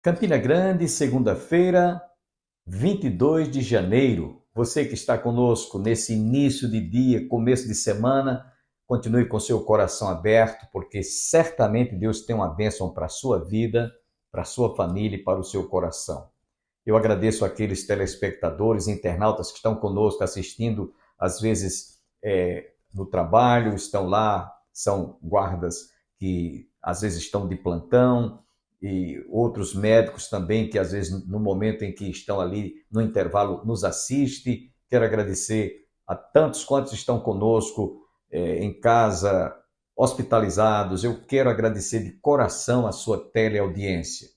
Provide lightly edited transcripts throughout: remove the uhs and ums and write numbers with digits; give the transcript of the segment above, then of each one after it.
Campina Grande, segunda-feira, 22 de janeiro. Você que está conosco nesse início de dia, começo de semana, continue com seu coração aberto, porque certamente Deus tem uma bênção para a sua vida, para a sua família e para o seu coração. Eu agradeço àqueles telespectadores, internautas que estão conosco assistindo, às vezes no trabalho, estão lá, são guardas que às vezes estão de plantão, e outros médicos também que às vezes no momento em que estão ali no intervalo nos assiste. Quero agradecer a tantos quantos estão conosco em casa, hospitalizados. Eu quero agradecer de coração a sua teleaudiência.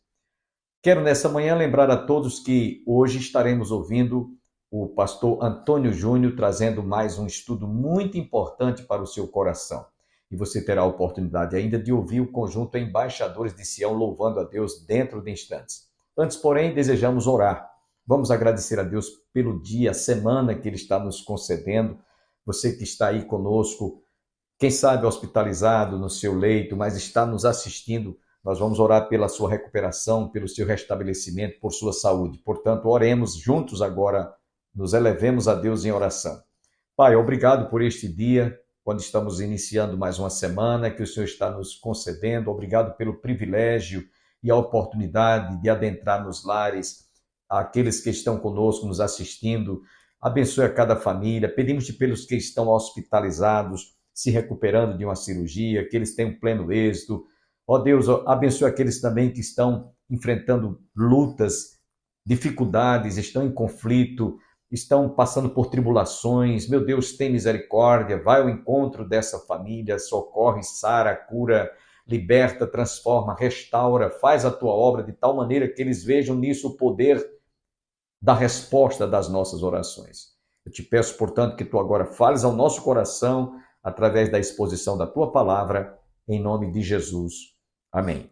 Quero nessa manhã lembrar a todos que hoje estaremos ouvindo o pastor Antônio Júnior trazendo mais um estudo muito importante para o seu coração. E você terá a oportunidade ainda de ouvir o conjunto Embaixadores de Sião louvando a Deus dentro de instantes. Antes, porém, desejamos orar. Vamos agradecer a Deus pelo dia, a semana que Ele está nos concedendo. Você que está aí conosco, quem sabe hospitalizado no seu leito, mas está nos assistindo, nós vamos orar pela sua recuperação, pelo seu restabelecimento, por sua saúde. Portanto, oremos juntos agora, nos elevemos a Deus em oração. Pai, obrigado por este dia, quando estamos iniciando mais uma semana que o Senhor está nos concedendo. Obrigado pelo privilégio e a oportunidade de adentrar nos lares, aqueles que estão conosco, nos assistindo. Abençoe a cada família. Pedimos-te pelos que estão hospitalizados, se recuperando de uma cirurgia, que eles tenham pleno êxito. Ó Deus, abençoe aqueles também que estão enfrentando lutas, dificuldades, estão em conflito, estão passando por tribulações. Meu Deus, tem misericórdia, vai ao encontro dessa família, socorre, sara, cura, liberta, transforma, restaura, faz a tua obra de tal maneira que eles vejam nisso o poder da resposta das nossas orações. Eu te peço, portanto, que tu agora fales ao nosso coração através da exposição da tua palavra, em nome de Jesus. Amém.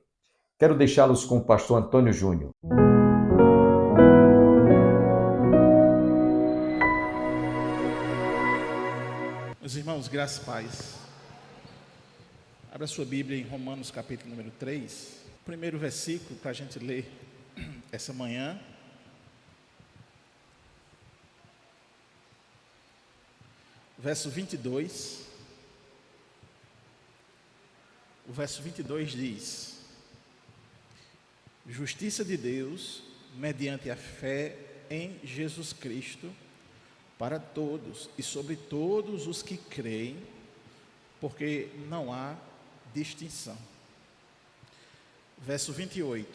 Quero deixá-los com o pastor Antônio Júnior. Meus irmãos, graças e paz. Abra sua Bíblia em Romanos capítulo número 3. O primeiro versículo para a gente ler essa manhã. Verso 22. O verso 22 diz: Justiça de Deus, mediante a fé em Jesus Cristo, para todos e sobre todos os que creem, porque não há distinção. Verso 28.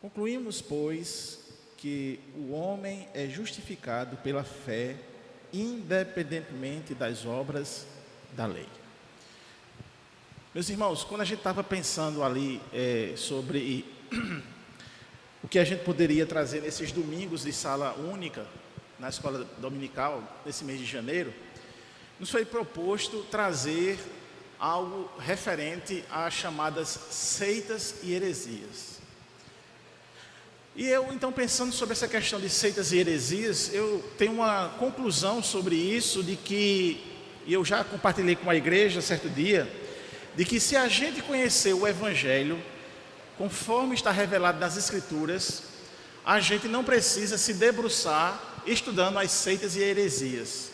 Concluímos, pois, que o homem é justificado pela fé, independentemente das obras da lei. Meus irmãos, quando a gente estava pensando ali sobre o que a gente poderia trazer nesses domingos de sala única, na escola dominical, nesse mês de janeiro, nos foi proposto trazer algo referente às chamadas seitas e heresias. E eu, então, pensando sobre essa questão de seitas e heresias, eu tenho uma conclusão sobre isso, de que, e eu já compartilhei com a igreja certo dia, de que se a gente conhecer o Evangelho, conforme está revelado nas Escrituras, a gente não precisa se debruçar estudando as seitas e heresias.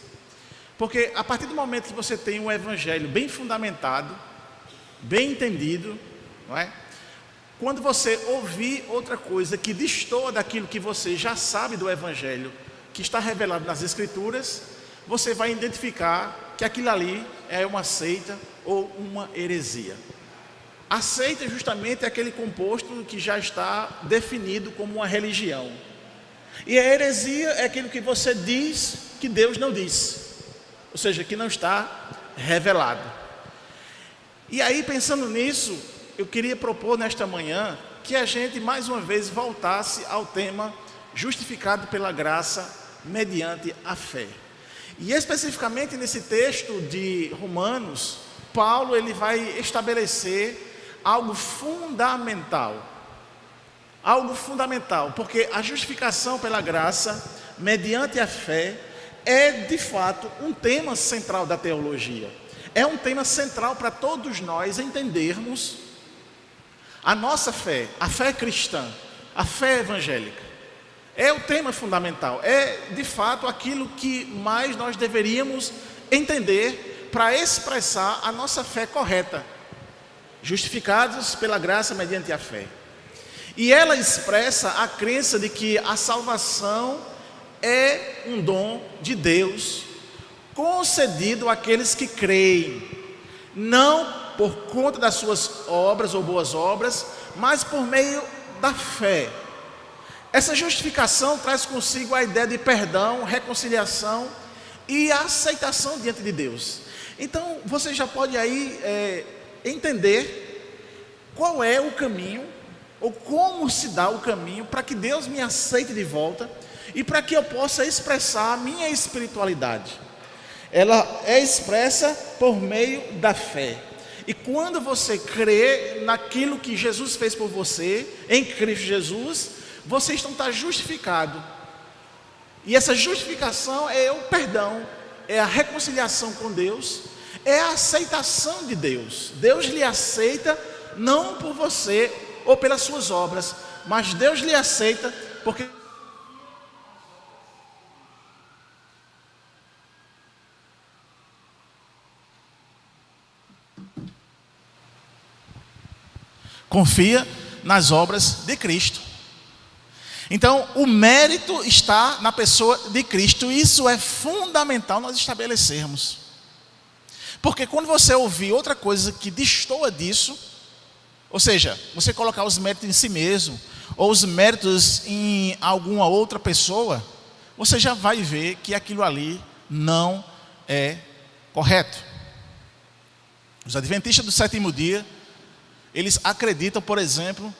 Porque a partir do momento que você tem um evangelho bem fundamentado, bem entendido, não é? Quando você ouvir outra coisa que destoa daquilo que você já sabe do evangelho, que está revelado nas escrituras, você vai identificar que aquilo ali é uma seita ou uma heresia. A seita justamente é aquele composto que já está definido como uma religião. E a heresia é aquilo que você diz que Deus não disse, ou seja, que não está revelado. E aí, pensando nisso, eu queria propor nesta manhã que a gente mais uma vez voltasse ao tema justificado pela graça mediante a fé. E especificamente nesse texto de Romanos, Paulo ele vai estabelecer algo fundamental. Algo fundamental, porque a justificação pela graça, mediante a fé, é de fato um tema central da teologia. É um tema central para todos nós entendermos A nossa fé, a fé cristã, a fé evangélica, é o tema fundamental, é de fato aquilo que mais nós deveríamos entender para expressar a nossa fé correta, justificados pela graça mediante a fé. E ela expressa a crença de que a salvação é um dom de Deus, concedido àqueles que creem, não por conta das suas obras ou boas obras, mas por meio da fé. Essa justificação traz consigo a ideia de perdão, reconciliação e aceitação diante de Deus. Então você já pode aí entender qual é o caminho, ou como se dá o caminho para que Deus me aceite de volta e para que eu possa expressar a minha espiritualidade. Ela é expressa por meio da fé. E quando você crê naquilo que Jesus fez por você, em Cristo Jesus, você está justificado. E essa justificação é o perdão, é a reconciliação com Deus, é a aceitação de Deus. Deus lhe aceita não por você ou pelas suas obras, mas Deus lhe aceita porque confia nas obras de Cristo. Então, o mérito está na pessoa de Cristo. Isso é fundamental nós estabelecermos. Porque quando você ouvir outra coisa que destoa disso, ou seja, você colocar os méritos em si mesmo, ou os méritos em alguma outra pessoa, você já vai ver que aquilo ali não é correto. Os adventistas do sétimo dia, eles acreditam, por exemplo,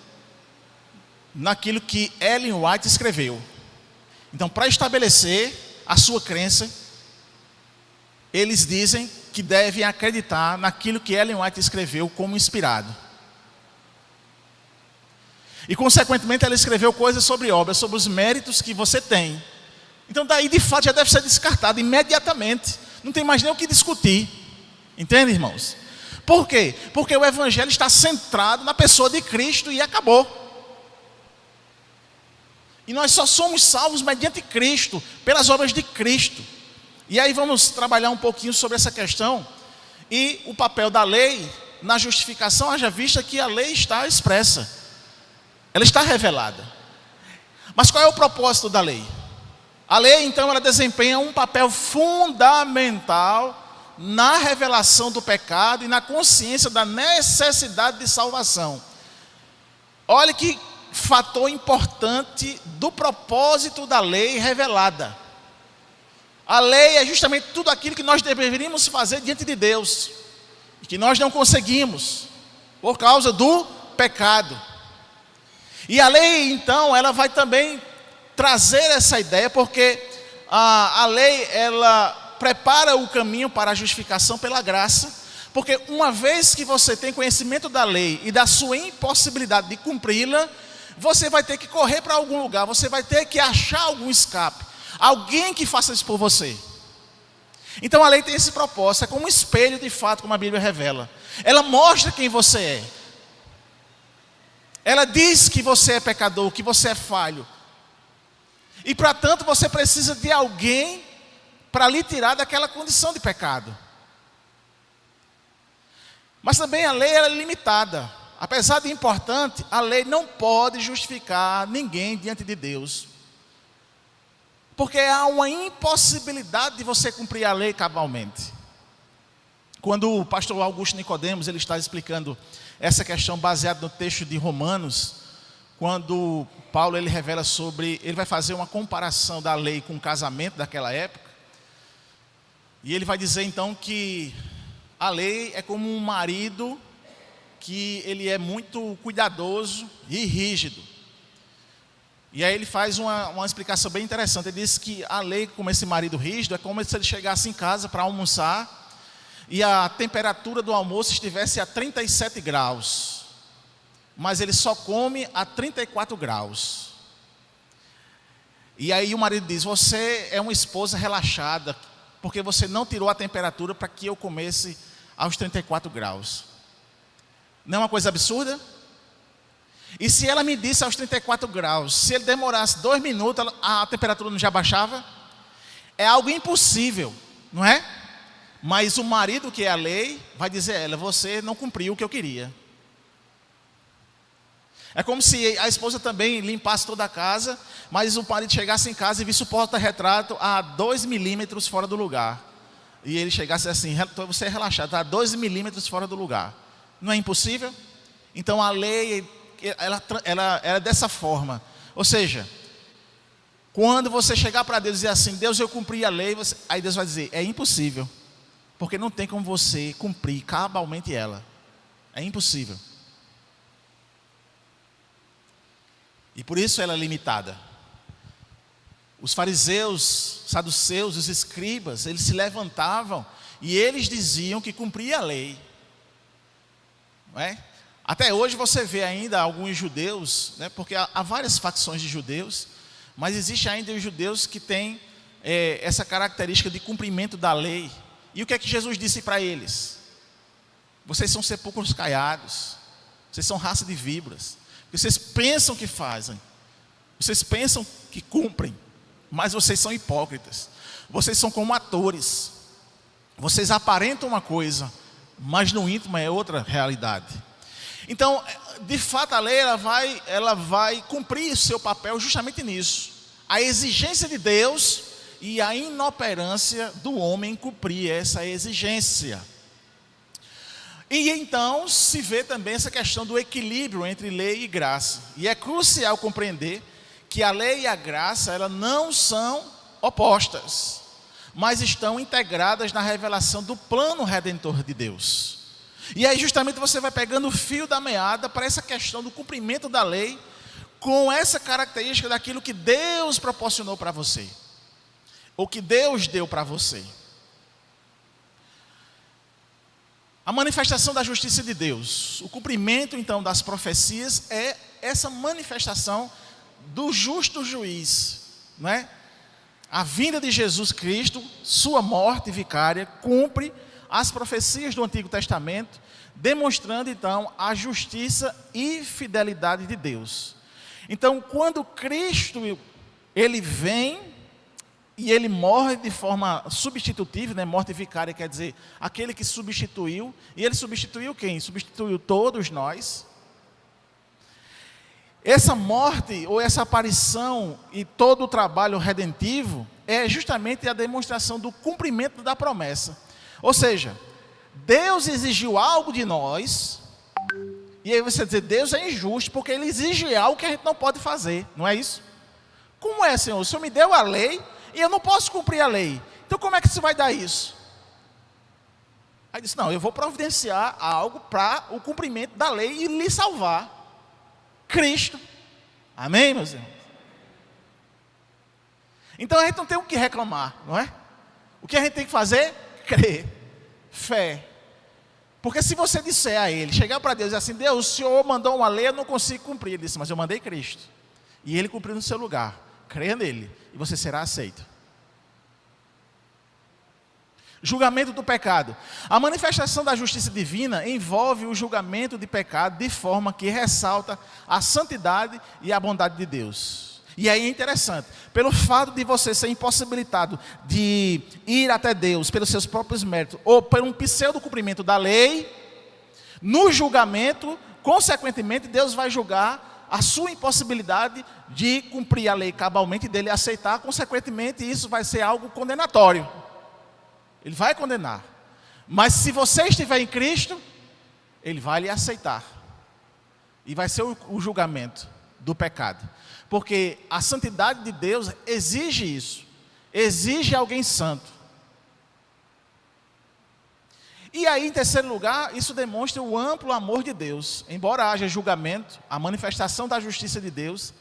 naquilo que Ellen White escreveu. Então, para estabelecer a sua crença, eles dizem que devem acreditar naquilo que Ellen White escreveu como inspirado. E, consequentemente, ela escreveu coisas sobre obras, sobre os méritos que você tem. Então, daí, de fato, já deve ser descartado imediatamente. Não tem mais nem o que discutir. Entende, irmãos? Por quê? Porque o Evangelho está centrado na pessoa de Cristo e acabou. E nós só somos salvos mediante Cristo, pelas obras de Cristo. E aí vamos trabalhar um pouquinho sobre essa questão e o papel da lei na justificação, haja vista que a lei está expressa, ela está revelada. Mas qual é o propósito da lei? A lei, então, ela desempenha um papel fundamental na revelação do pecado e na consciência da necessidade de salvação. Olha que fator importante do propósito da lei revelada. A lei é justamente tudo aquilo que nós deveríamos fazer diante de Deus e que nós não conseguimos por causa do pecado. E a lei, então, ela vai também trazer essa ideia, porque a lei, ela prepara o caminho para a justificação pela graça, porque uma vez que você tem conhecimento da lei e da sua impossibilidade de cumpri-la, você vai ter que correr para algum lugar, você vai ter que achar algum escape, alguém que faça isso por você. Então a lei tem esse propósito, é como um espelho de fato, como a Bíblia revela. Ela mostra quem você é. Ela diz que você é pecador, que você é falho. E para tanto você precisa de alguém para lhe tirar daquela condição de pecado. Mas também a lei é limitada. Apesar de importante, a lei não pode justificar ninguém diante de Deus. Porque há uma impossibilidade de você cumprir a lei cabalmente. Quando o pastor Augusto Nicodemos, ele está explicando essa questão baseada no texto de Romanos, quando Paulo ele revela sobre, ele vai fazer uma comparação da lei com o casamento daquela época, e ele vai dizer então que a lei é como um marido que ele é muito cuidadoso e rígido. E aí ele faz uma explicação bem interessante. Ele diz que a lei, como esse marido rígido, é como se ele chegasse em casa para almoçar e a temperatura do almoço estivesse a 37 graus, mas ele só come a 34 graus. E aí o marido diz: você é uma esposa relaxada, porque você não tirou a temperatura para que eu comesse aos 34 graus. Não é uma coisa absurda? E se ela medisse aos 34 graus, se ele demorasse 2 minutos, a temperatura não já baixava? É algo impossível, não é? Mas o marido, que é a lei, vai dizer a ela: você não cumpriu o que eu queria. É como se a esposa também limpasse toda a casa, mas o marido chegasse em casa e visse o porta-retrato a 2 milímetros fora do lugar. E ele chegasse assim: você é relaxado, está a 2 milímetros fora do lugar. Não é impossível? Então a lei, ela é dessa forma. Ou seja, quando você chegar para Deus e dizer assim: Deus, eu cumpri a lei, aí Deus vai dizer: é impossível, porque não tem como você cumprir cabalmente ela. É impossível. E por isso ela é limitada. Os fariseus, saduceus, os escribas, eles se levantavam e eles diziam que cumpria a lei. Não é? Até hoje você vê ainda alguns judeus, né, porque há várias facções de judeus, mas existe ainda os judeus que têm essa característica de cumprimento da lei. E o que é que Jesus disse para eles? Vocês são sepulcros caiados, vocês são raça de víboras. Vocês pensam que fazem, vocês pensam que cumprem, mas vocês são hipócritas. Vocês são como atores. Vocês aparentam uma coisa, mas no íntimo é outra realidade. Então, de fato, a lei ela vai cumprir o seu papel justamente nisso. A exigência de Deus e a inoperância do homem em cumprir essa exigência. E então se vê também essa questão do equilíbrio entre lei e graça. E é crucial compreender que a lei e a graça, elas não são opostas, mas estão integradas na revelação do plano redentor de Deus. E aí justamente você vai pegando o fio da meada para essa questão do cumprimento da lei, com essa característica daquilo que Deus proporcionou para você, ou que Deus deu para você. A manifestação da justiça de Deus, o cumprimento então das profecias, é essa manifestação do justo juiz, não é? A vinda de Jesus Cristo, sua morte vicária, cumpre as profecias do Antigo Testamento, demonstrando então a justiça e fidelidade de Deus. Então, quando Cristo ele vem e ele morre de forma substitutiva, né? Morte vicária quer dizer aquele que substituiu. E ele substituiu quem? Substituiu todos nós. Essa morte ou essa aparição e todo o trabalho redentivo é justamente a demonstração do cumprimento da promessa. Ou seja, Deus exigiu algo de nós, e aí você dizer: Deus é injusto porque ele exige algo que a gente não pode fazer, não é isso? Como é, Senhor? O Senhor me deu a lei e eu não posso cumprir a lei. Então como é que você vai dar isso? Aí disse: não, eu vou providenciar algo para o cumprimento da lei e lhe salvar. Cristo. Amém, meus irmãos? Então a gente não tem o que reclamar, não é? O que a gente tem que fazer? Crer. Fé. Porque se você disser a ele, chegar para Deus e dizer assim: Deus, o Senhor mandou uma lei, eu não consigo cumprir. Ele disse: mas eu mandei Cristo, e ele cumpriu no seu lugar. Creia nele e você será aceito. Julgamento do pecado. A manifestação da justiça divina envolve o julgamento de pecado de forma que ressalta a santidade e a bondade de Deus. E aí é interessante, pelo fato de você ser impossibilitado de ir até Deus pelos seus próprios méritos ou por um pseudo cumprimento da lei, no julgamento, consequentemente, Deus vai julgar a sua impossibilidade de cumprir a lei cabalmente e dele aceitar. Consequentemente, isso vai ser algo condenatório. Ele vai condenar. Mas se você estiver em Cristo, ele vai lhe aceitar. E vai ser o julgamento do pecado. Porque a santidade de Deus exige isso. Exige alguém santo. E aí, em terceiro lugar, isso demonstra o amplo amor de Deus. Embora haja julgamento, a manifestação da justiça de Deus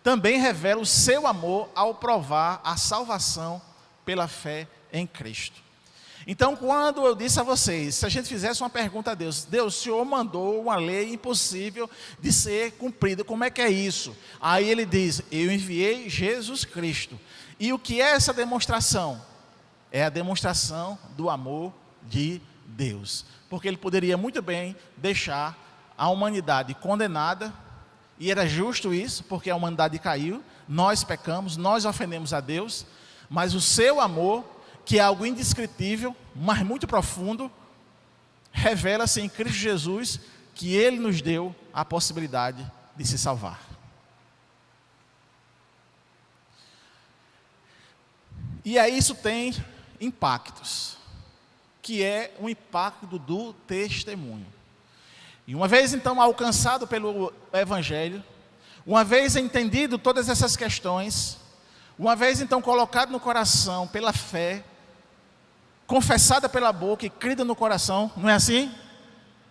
também revela o seu amor ao provar a salvação pela fé em Cristo. Então, quando eu disse a vocês, se a gente fizesse uma pergunta a Deus: Deus, o Senhor mandou uma lei impossível de ser cumprida, como é que é isso? Aí ele diz: eu enviei Jesus Cristo. E o que é essa demonstração? É a demonstração do amor de Deus. Porque ele poderia muito bem deixar a humanidade condenada e era justo isso, porque a humanidade caiu, nós pecamos, nós ofendemos a Deus, mas o seu amor, que é algo indescritível, mas muito profundo, revela-se em Cristo Jesus, que Ele nos deu a possibilidade de se salvar. E aí isso tem impactos, que é o impacto do testemunho. E uma vez então alcançado pelo Evangelho, uma vez entendido todas essas questões, uma vez então colocado no coração pela fé, confessada pela boca e crida no coração, não é assim?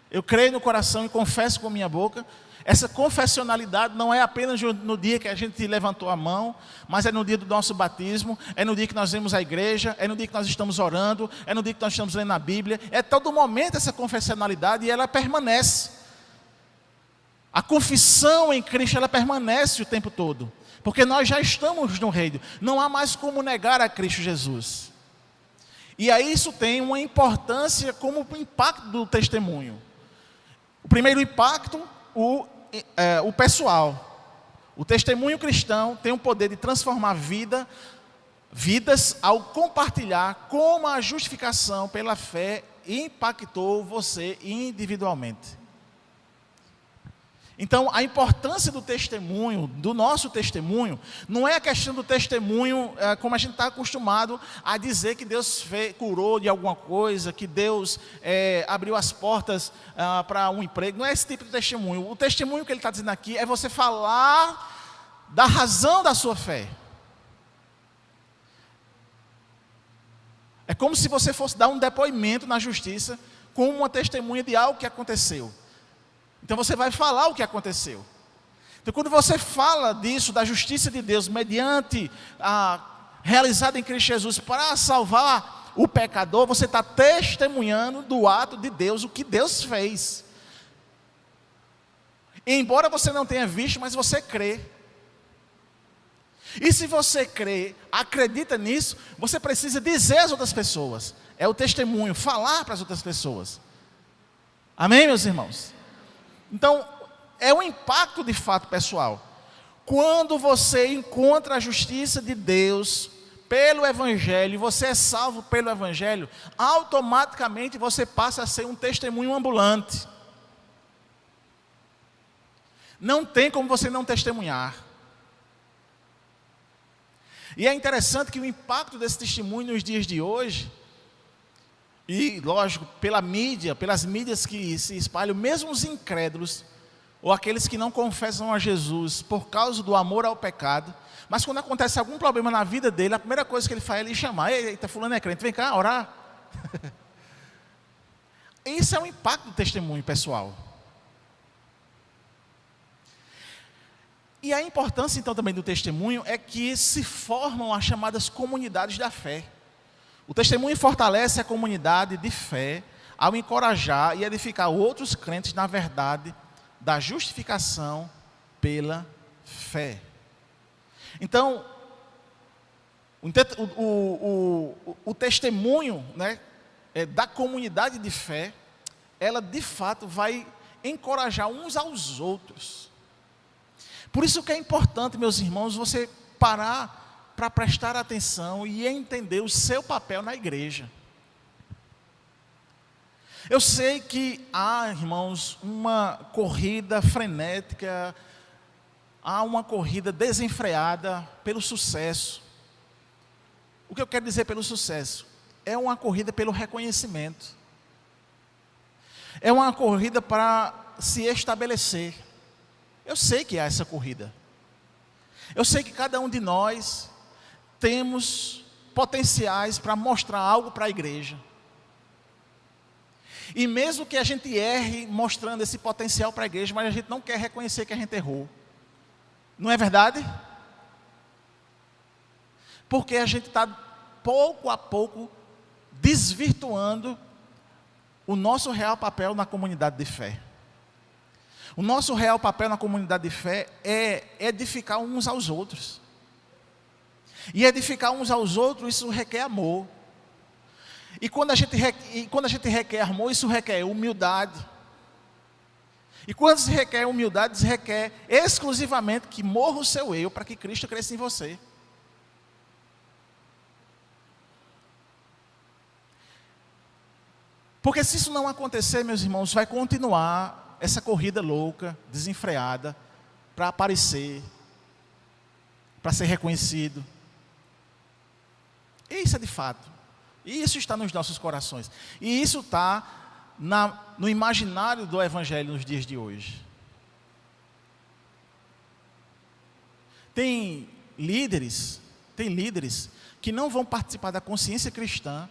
Eu creio no coração e confesso com a minha boca. Essa confessionalidade não é apenas no dia que a gente levantou a mão, mas é no dia do nosso batismo, é no dia que nós vemos a igreja, é no dia que nós estamos orando, é no dia que nós estamos lendo a Bíblia. É todo momento essa confessionalidade e ela permanece. A confissão em Cristo, ela permanece o tempo todo, porque nós já estamos no reino, não há mais como negar a Cristo Jesus. E aí isso tem uma importância como o impacto do testemunho. O primeiro impacto, o pessoal. O testemunho cristão tem o poder de transformar vidas ao compartilhar como a justificação pela fé impactou você individualmente. Então, a importância do testemunho, do nosso testemunho, não é a questão do testemunho como a gente está acostumado a dizer que Deus curou de alguma coisa, que Deus abriu as portas para um emprego. Não é esse tipo de testemunho. O testemunho que ele está dizendo aqui é você falar da razão da sua fé. É como se você fosse dar um depoimento na justiça com uma testemunha de algo que aconteceu. Então você vai falar o que aconteceu. Então quando você fala disso, da justiça de Deus, mediante realizada em Cristo Jesus, para salvar o pecador, você está testemunhando do ato de Deus, o que Deus fez. E embora você não tenha visto, mas você crê. E se você crê, acredita nisso, você precisa dizer às outras pessoas. É o testemunho, falar para as outras pessoas. Amém, meus irmãos? Então, é um impacto de fato pessoal. Quando você encontra a justiça de Deus pelo Evangelho, você é salvo pelo Evangelho, automaticamente você passa a ser um testemunho ambulante. Não tem como você não testemunhar. E é interessante que o impacto desse testemunho nos dias de hoje, e lógico, pela mídia, pelas mídias que se espalham, mesmo os incrédulos, ou aqueles que não confessam a Jesus por causa do amor ao pecado, mas quando acontece algum problema na vida dele, a primeira coisa que ele faz é ele chamar: eita, fulano é crente, vem cá orar. Isso é um impacto do testemunho pessoal. E a importância então também do testemunho é que se formam as chamadas comunidades da fé. O testemunho fortalece a comunidade de fé ao encorajar e edificar outros crentes na verdade da justificação pela fé. Então, o testemunho, né, da comunidade de fé, ela de fato vai encorajar uns aos outros. Por isso que é importante, meus irmãos, você parar para prestar atenção e entender o seu papel na igreja. Eu sei que há, irmãos, uma corrida frenética, há uma corrida desenfreada pelo sucesso. O que eu quero dizer pelo sucesso? É uma corrida pelo reconhecimento. É uma corrida para se estabelecer. Eu sei que há essa corrida. Eu sei que cada um de nós temos potenciais para mostrar algo para a igreja. E mesmo que a gente erre mostrando esse potencial para a igreja, mas a gente não quer reconhecer que a gente errou. Não é verdade? Porque a gente está pouco a pouco desvirtuando o nosso real papel na comunidade de fé. O nosso real papel na comunidade de fé é edificar uns aos outros. E edificar uns aos outros, isso requer amor. E quando a gente requer amor, isso requer humildade. E quando se requer humildade, se requer exclusivamente que morra o seu eu para que Cristo cresça em você. Porque se isso não acontecer, meus irmãos, vai continuar essa corrida louca, desenfreada, para aparecer, para ser reconhecido. Isso é de fato. E isso está nos nossos corações. E isso está no imaginário do Evangelho nos dias de hoje. Tem líderes que não vão participar da consciência cristã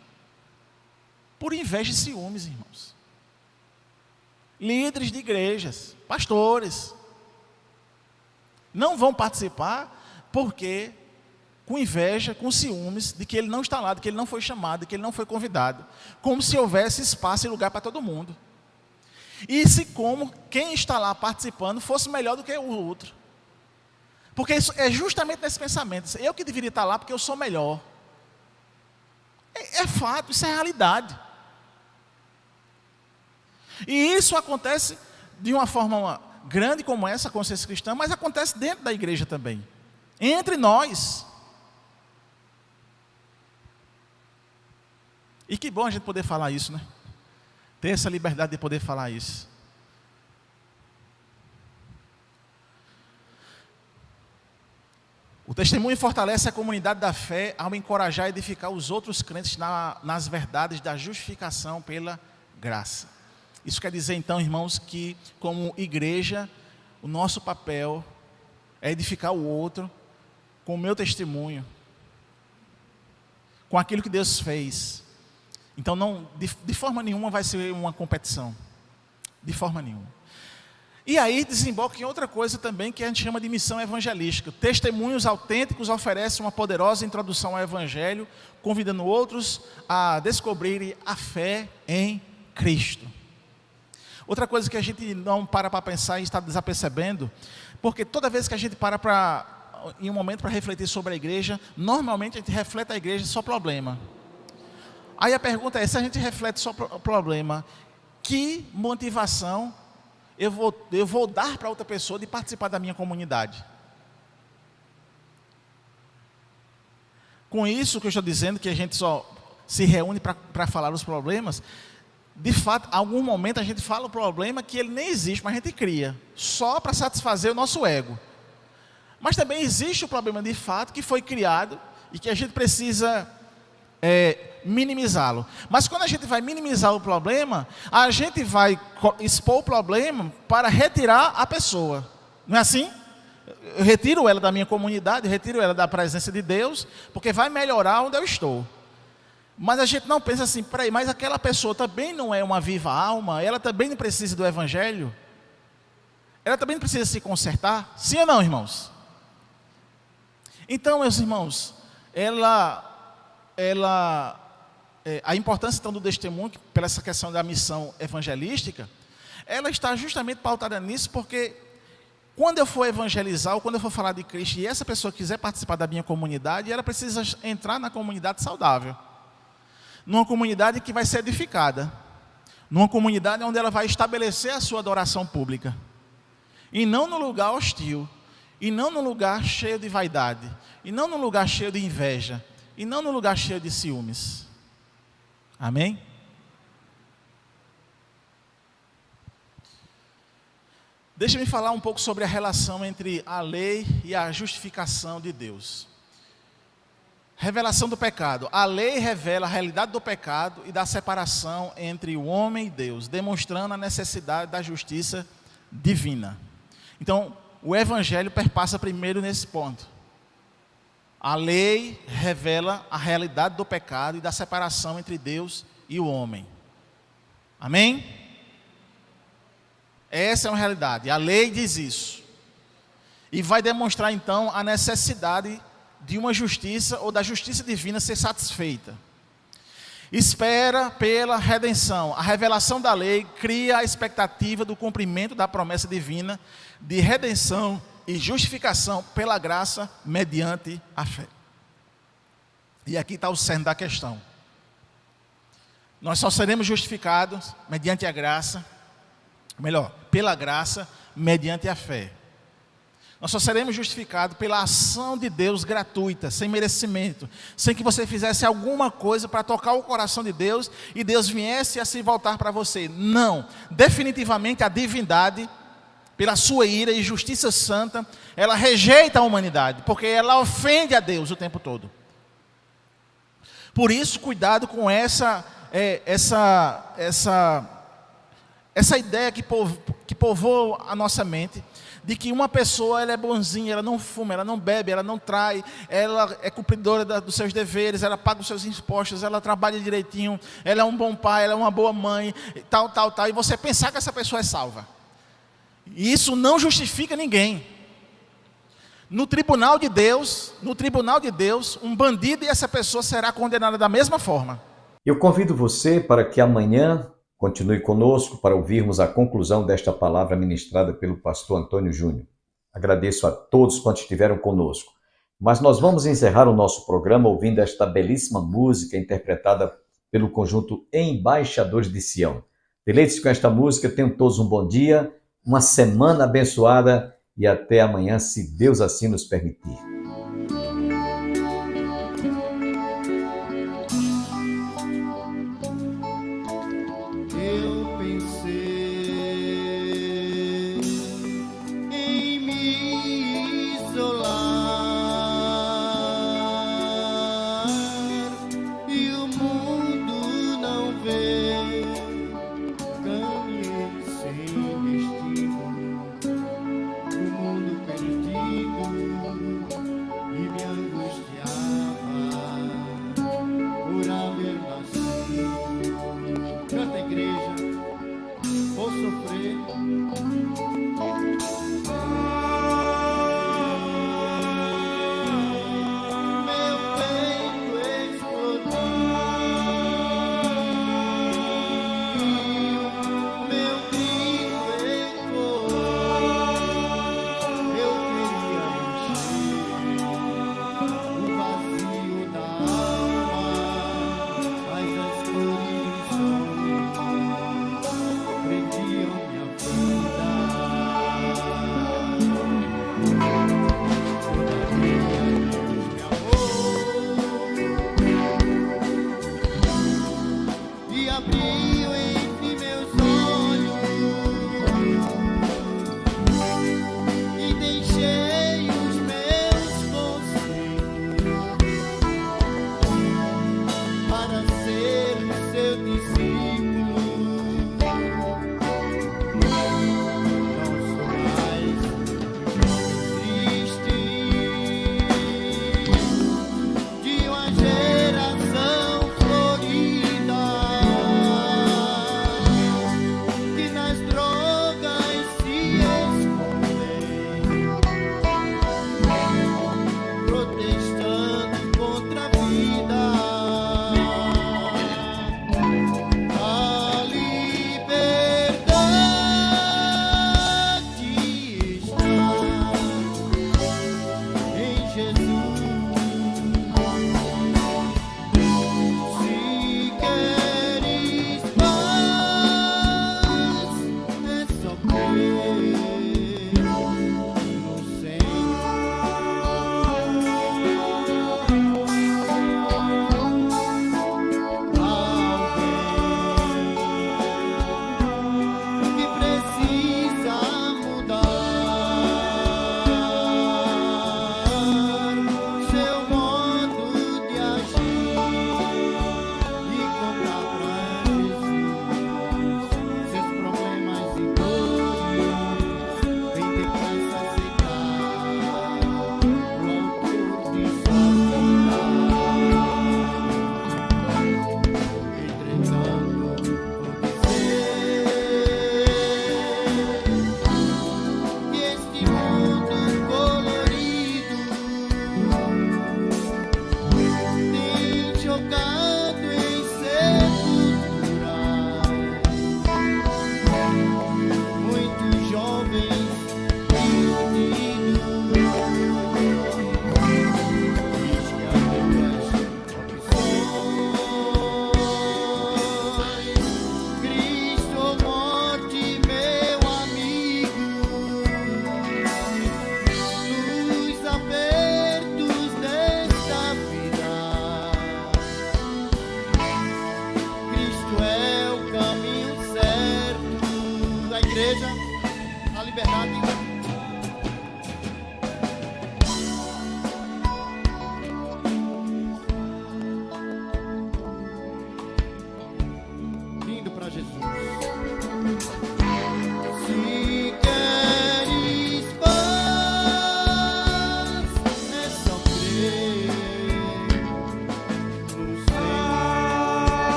por inveja e ciúmes, irmãos. Líderes de igrejas, pastores, não vão participar porque com inveja, com ciúmes, de que ele não está lá, de que ele não foi chamado, de que ele não foi convidado. Como se houvesse espaço e lugar para todo mundo. E se como quem está lá participando fosse melhor do que o outro. Porque isso é justamente nesse pensamento. Eu que deveria estar lá porque eu sou melhor. É fato, isso é realidade. E isso acontece de uma forma grande como essa, a consciência cristã, mas acontece dentro da igreja também. Entre nós. E que bom a gente poder falar isso, né? Ter essa liberdade de poder falar isso. O testemunho fortalece a comunidade da fé ao encorajar e edificar os outros crentes nas verdades da justificação pela graça. Isso quer dizer então, irmãos, que como igreja, o nosso papel é edificar o outro com o meu testemunho, com aquilo que Deus fez. Então, de forma nenhuma vai ser uma competição. De forma nenhuma. E aí desemboca em outra coisa também que a gente chama de missão evangelística. Testemunhos autênticos oferecem uma poderosa introdução ao Evangelho, convidando outros a descobrirem a fé em Cristo. Outra coisa que a gente não para pensar e está desapercebendo, porque toda vez que a gente em um momento para refletir sobre a igreja, normalmente a gente reflete a igreja só problema. Aí a pergunta é, se a gente reflete só o problema, que motivação eu vou dar para outra pessoa de participar da minha comunidade? Com isso que eu estou dizendo, que a gente só se reúne para falar os problemas, de fato, em algum momento a gente fala o problema que ele nem existe, mas a gente cria, só para satisfazer o nosso ego. Mas também existe o problema de fato que foi criado e que a gente precisa minimizá-lo. Mas quando a gente vai minimizar o problema, a gente vai expor o problema para retirar a pessoa. Não é assim? Eu retiro ela da minha comunidade, retiro ela da presença de Deus, porque vai melhorar onde eu estou. Mas a gente não pensa assim, peraí, mas aquela pessoa também não é uma viva alma, ela também não precisa do Evangelho, ela também não precisa se consertar, sim ou não, irmãos? Então, meus irmãos, a importância então do testemunho, pela essa questão da missão evangelística, ela está justamente pautada nisso, porque quando eu for evangelizar, ou quando eu for falar de Cristo, e essa pessoa quiser participar da minha comunidade, ela precisa entrar na comunidade saudável, numa comunidade que vai ser edificada, numa comunidade onde ela vai estabelecer a sua adoração pública, e não no lugar hostil, e não no lugar cheio de vaidade, e não no lugar cheio de inveja, e não no lugar cheio de ciúmes. Amém? Deixa-me falar um pouco sobre a relação entre a lei e a justificação de Deus. Revelação do pecado. A lei revela a realidade do pecado e da separação entre o homem e Deus, demonstrando a necessidade da justiça divina. Então, o Evangelho perpassa primeiro nesse ponto. A lei revela a realidade do pecado e da separação entre Deus e o homem. Amém? Essa é uma realidade. A lei diz isso. E vai demonstrar então a necessidade de uma justiça ou da justiça divina ser satisfeita. Espera pela redenção. A revelação da lei cria a expectativa do cumprimento da promessa divina de redenção e justificação pela graça mediante a fé. E aqui está o cerne da questão. Nós só seremos justificados mediante a graça, pela graça, mediante a fé. Nós só seremos justificados pela ação de Deus gratuita, sem merecimento, sem que você fizesse alguma coisa para tocar o coração de Deus e Deus viesse a se voltar para você. Não, definitivamente a divindade, pela sua ira e justiça santa, ela rejeita a humanidade, porque ela ofende a Deus o tempo todo. Por isso, cuidado com essa ideia que povoa a nossa mente, de que uma pessoa ela é bonzinha, ela não fuma, ela não bebe, ela não trai, ela é cumpridora dos seus deveres, ela paga os seus impostos, ela trabalha direitinho, ela é um bom pai, ela é uma boa mãe, tal, e você pensar que essa pessoa é salva. E isso não justifica ninguém. No tribunal de Deus, um bandido e essa pessoa será condenada da mesma forma. Eu convido você para que amanhã continue conosco para ouvirmos a conclusão desta palavra ministrada pelo pastor Antônio Júnior. Agradeço a todos quantos estiveram conosco. Mas nós vamos encerrar o nosso programa ouvindo esta belíssima música interpretada pelo conjunto Embaixadores de Sião. Deleite-se com esta música, tenham todos um bom dia, uma semana abençoada e até amanhã, se Deus assim nos permitir.